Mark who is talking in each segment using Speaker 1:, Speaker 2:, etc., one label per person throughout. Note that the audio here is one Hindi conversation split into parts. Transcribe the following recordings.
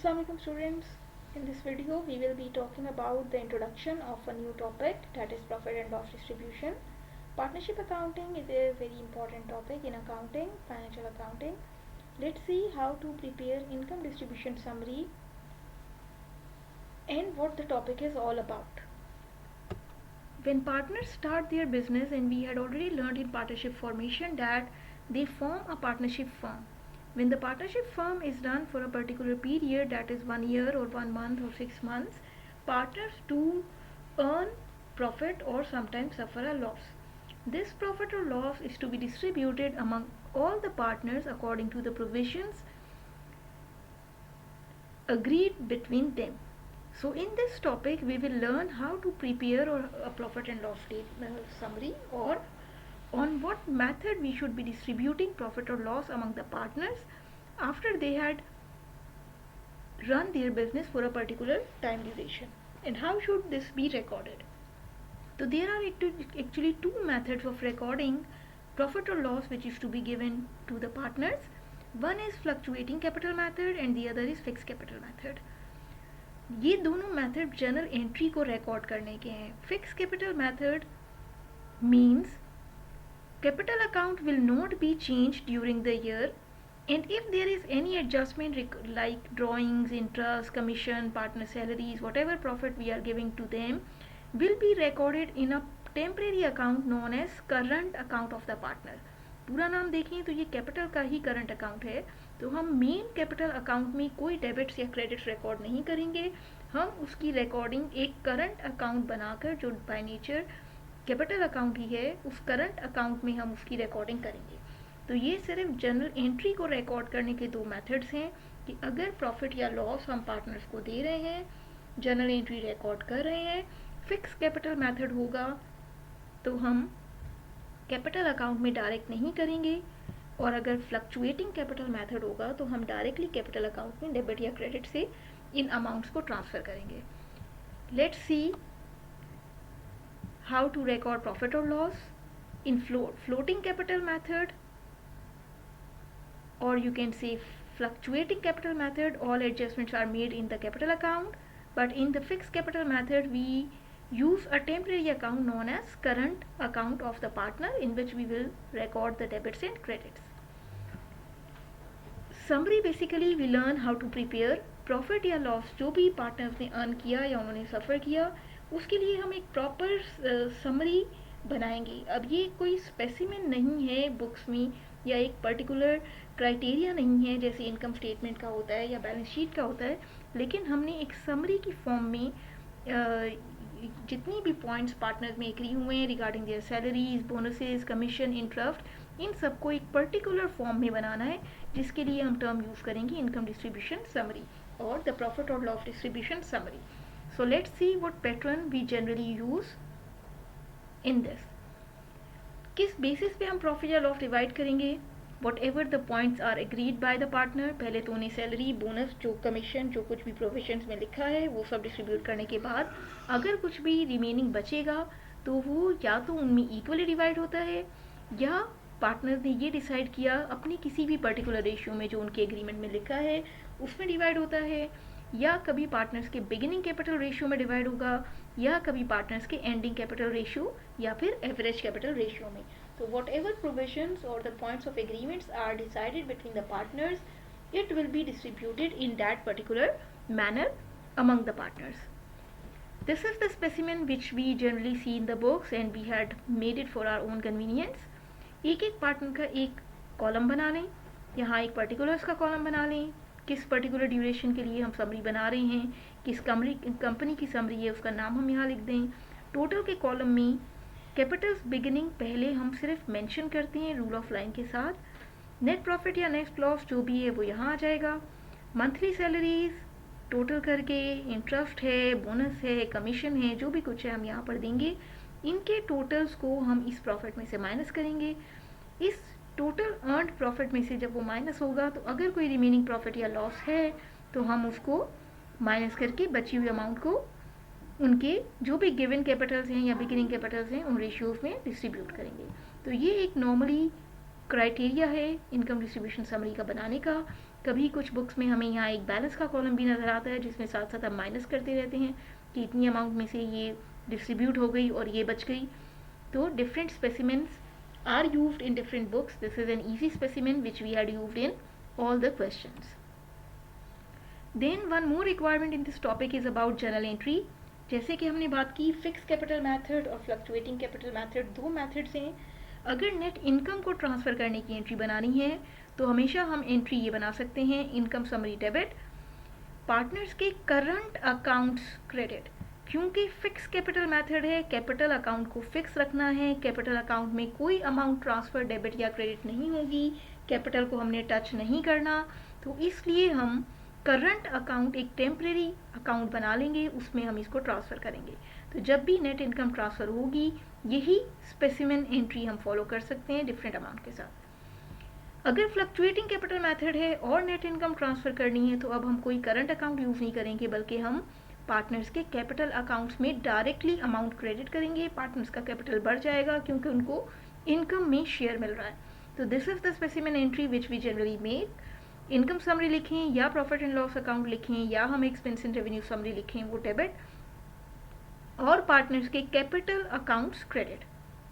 Speaker 1: Assalamualaikum students. In this video we will be talking about the introduction of a new topic, that is profit and loss distribution. Partnership accounting is a very important topic in accounting, financial accounting. Let's see how to prepare income distribution summary and what the topic is all about. When partners start their business, and we had already learned in partnership formation that they form a partnership firm. When the partnership firm is run for a particular period, that is 1 year or 1 month or 6 months, partners do earn profit or sometimes suffer a loss. This profit or loss is to be distributed among all the partners according to the provisions agreed between them. So in this topic we will learn how to prepare a profit and loss summary, or on what method we should be distributing profit or loss among the partners after they had run their business for a particular time duration, and how should this be recorded. So there are actually two methods of recording profit or loss which is to be given to the partners. One is fluctuating capital method and the other is fixed capital method. ये दोनों मेथड जर्नल एंट्री को रिकॉर्ड करने के हैं. Fix capital method means capital account will not be changed during the year, and if there is any adjustment like drawings, interest, commission, partner salaries, whatever profit we are giving to them will be recorded in a temporary account known as current account of the partner. पूरा नाम देखें तो ये कैपिटल का ही करंट अकाउंट है. तो हम मेन कैपिटल अकाउंट में कोई डेबिट्स या क्रेडिट्स रिकॉर्ड नहीं करेंगे. हम उसकी रिकॉर्डिंग एक करंट अकाउंट बनाकर, जो बाय नेचर कैपिटल अकाउंट ही है, उस करंट अकाउंट में हम उसकी रिकॉर्डिंग करेंगे. तो ये सिर्फ जनरल एंट्री को रिकॉर्ड करने के दो मेथड्स हैं कि अगर प्रॉफिट या लॉस हम पार्टनर्स को दे रहे हैं, जनरल एंट्री रिकॉर्ड कर रहे हैं. फिक्स कैपिटल मेथड होगा तो हम कैपिटल अकाउंट में डायरेक्ट नहीं करेंगे, और अगर फ्लक्चुएटिंग कैपिटल मेथड होगा तो हम डायरेक्टली कैपिटल अकाउंट में डेबिट या क्रेडिट से इन अमाउंट्स को ट्रांसफ़र करेंगे. Let's see how to record profit or loss in floating capital method, or you can say fluctuating capital method. All adjustments are made in the capital account, but in the fixed capital method we use a temporary account known as current account of the partner, in which we will record the debits and credits. Summary basically we learn how to prepare profit या loss जो भी partners ने earn किया या उन्होंने suffer किया, उसके लिए हम एक प्रॉपर समरी बनाएंगे. अब ये कोई स्पेसिमेन नहीं है बुक्स में, या एक पर्टिकुलर क्राइटेरिया नहीं है जैसे इनकम स्टेटमेंट का होता है या बैलेंस शीट का होता है, लेकिन हमने एक समरी की फॉर्म में जितनी भी पॉइंट्स पार्टनर्स में एग्री हुए हैं regarding their salaries, bonuses, commission, interest, इन सबको एक पर्टिकुलर फॉर्म में बनाना है, जिसके लिए हम टर्म यूज़ करेंगे इनकम डिस्ट्रीब्यूशन समरी और द प्रॉफिट और loss distribution summary. So let's see what pattern we generally use in this. किस बेसिस पे हम प्रॉफिट या लॉस डिवाइड करेंगे? Whatever the points are agreed by the partner. पहले तो उन्हें सैलरी, बोनस, जो कमीशन, जो कुछ भी प्रोविजंस में लिखा है वो सब डिस्ट्रीब्यूट करने के बाद अगर कुछ भी रिमेनिंग बचेगा तो वो या तो उनमें इक्वली डिवाइड होता है, या पार्टनर ने ये डिसाइड किया अपनी किसी भी पर्टिकुलर रेशियो में जो उनके एग्रीमेंट में लिखा है उसमें डिवाइड होता है, या कभी पार्टनर्स के बिगिनिंग कैपिटल रेशियो में डिवाइड होगा, या कभी पार्टनर्स के एंडिंग कैपिटल रेशियो या फिर एवरेज कैपिटल रेशियो में. तो वॉट एवर प्रोविजंस और the points of agreements are decided between the partners, it will be distributed in that particular manner among the partners. This is the specimen which we generally see in the books and we had made it for our own convenience. एक एक पार्टनर का एक कॉलम बना लें, यहाँ एक पर्टिकुलर्स का कॉलम बना लें, किस पर्टिकुलर ड्यूरेशन के लिए हम समरी बना रहे हैं, किस कंपनी की समरी है उसका नाम हम यहाँ लिख दें. टोटल के कॉलम में कैपिटल्स बिगिनिंग पहले हम सिर्फ मेंशन करते हैं रूल ऑफ लाइन के साथ. नेट प्रॉफिट या नेट लॉस जो भी है वो यहाँ आ जाएगा. मंथली सैलरीज टोटल करके, इंटरेस्ट है, बोनस है, कमीशन है, जो भी कुछ है हम यहाँ पर देंगे. इनके टोटल्स को हम इस प्रॉफिट में से माइनस करेंगे. इस टोटल अर्नड प्रॉफिट में से जब वो माइनस होगा तो अगर कोई रिमेनिंग प्रॉफिट या लॉस है तो हम उसको माइनस करके बची हुई अमाउंट को उनके जो भी गिवन कैपिटल्स हैं या बिगिनिंग कैपिटल्स हैं उन रेशियोज में डिस्ट्रीब्यूट करेंगे. तो ये एक नॉर्मली क्राइटेरिया है इनकम डिस्ट्रीब्यूशन समरी का बनाने का. कभी कुछ बुक्स में हमें यहाँ एक बैलेंस का कॉलम भी नज़र आता है जिसमें साथ साथ हम माइनस करते रहते हैं कि इतनी अमाउंट में से ये डिस्ट्रीब्यूट हो गई और ये बच गई. तो different specimens are used in different books. This is an easy specimen which we had used in all the questions. Then one more requirement in this topic is about journal entry. जैसे कि हमने बात की फिक्स कैपिटल मेथड और फ्लक्चुएटिंग कैपिटल मेथड, दो मेथड्स हैं. अगर नेट इनकम को ट्रांसफ़र करने की एंट्री बनानी है तो हमेशा हम एंट्री ये बना सकते हैं, इनकम समरी डेबिट, पार्टनर्स के करंट अकाउंट्स क्रेडिट. क्योंकि फिक्स कैपिटल मेथड है, कैपिटल अकाउंट को फिक्स रखना है, कैपिटल अकाउंट में कोई अमाउंट ट्रांसफ़र डेबिट या क्रेडिट नहीं होगी, कैपिटल को हमने टच नहीं करना. तो इसलिए हम करंट अकाउंट एक टेम्परेरी अकाउंट बना लेंगे, उसमें हम इसको ट्रांसफ़र करेंगे. तो जब भी नेट इनकम ट्रांसफ़र होगी यही स्पेसिमेन एंट्री हम फॉलो कर सकते हैं डिफरेंट अमाउंट के साथ. अगर फ्लक्चुएटिंग कैपिटल मेथड है और नेट इनकम ट्रांसफ़र करनी है तो अब हम कोई करंट अकाउंट यूज़ नहीं करेंगे बल्कि हम पार्टनर्स के कैपिटल अकाउंट्स में डायरेक्टली अमाउंट क्रेडिट करेंगे. पार्टनर्स का कैपिटल बढ़ जाएगा क्योंकि उनको इनकम में शेयर मिल रहा है. तो this is the specimen entry which we generally make. Income summary लिखें या प्रॉफिट एंड लॉस अकाउंट लिखें या हम एक्सपेंस एंड रेवेन्यू समरी लिखें, वो डेबिट और पार्टनर्स के capital accounts credit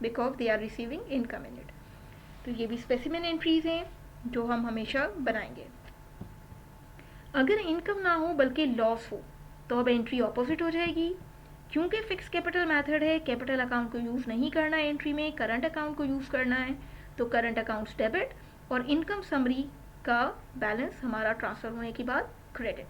Speaker 1: because they are receiving income in it. तो ये भी स्पेसिमेन एंट्रीज हैं जो हम हमेशा बनाएंगे. अगर इनकम ना हो बल्कि लॉस हो तो अब एंट्री ऑपोजिट हो जाएगी. क्योंकि फिक्स कैपिटल मेथड है, कैपिटल अकाउंट को यूज़ नहीं करना है एंट्री में, करंट अकाउंट को यूज़ करना है. तो करंट अकाउंट्स डेबिट और इनकम समरी का बैलेंस हमारा ट्रांसफर होने के बाद credit.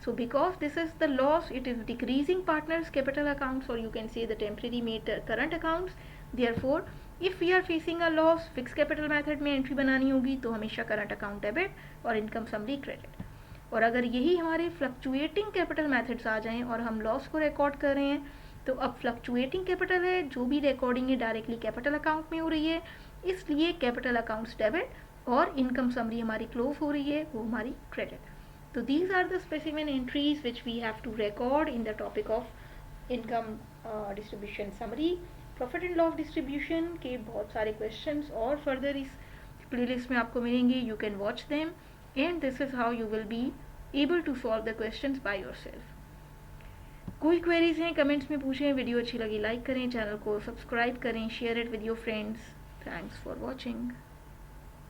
Speaker 1: So because this is the loss it is decreasing partners capital accounts और you can say the temporary made current accounts. Therefore if we are facing a loss, fix capital method में एंट्री बनानी होगी तो हमेशा करंट अकाउंट डेबिट और इनकम समरी क्रेडिट. और अगर यही हमारे फ्लक्चुएटिंग कैपिटल मेथड्स आ जाएं और हम लॉस को रिकॉर्ड कर रहे हैं तो अब फ्लक्चुएटिंग कैपिटल है, जो भी रिकॉर्डिंग है डायरेक्टली कैपिटल अकाउंट में हो रही है, इसलिए कैपिटल अकाउंट्स डेबिट और इनकम समरी हमारी क्लोज हो रही है, वो हमारी क्रेडिट. तो these are the specimen entries which we have to record in the topic of income distribution summary. Profit and loss distribution के बहुत सारे क्वेश्चंस और फर्दर इस प्लेलिस्ट में आपको मिलेंगे. You can watch them and this is how you will be able to solve the questions by yourself. कोई क्वेरीज हैं कमेंट्स में पूछें. वीडियो अच्छी लगी लाइक करें, चैनल को सब्सक्राइब करें, share it with your friends. Thanks for watching.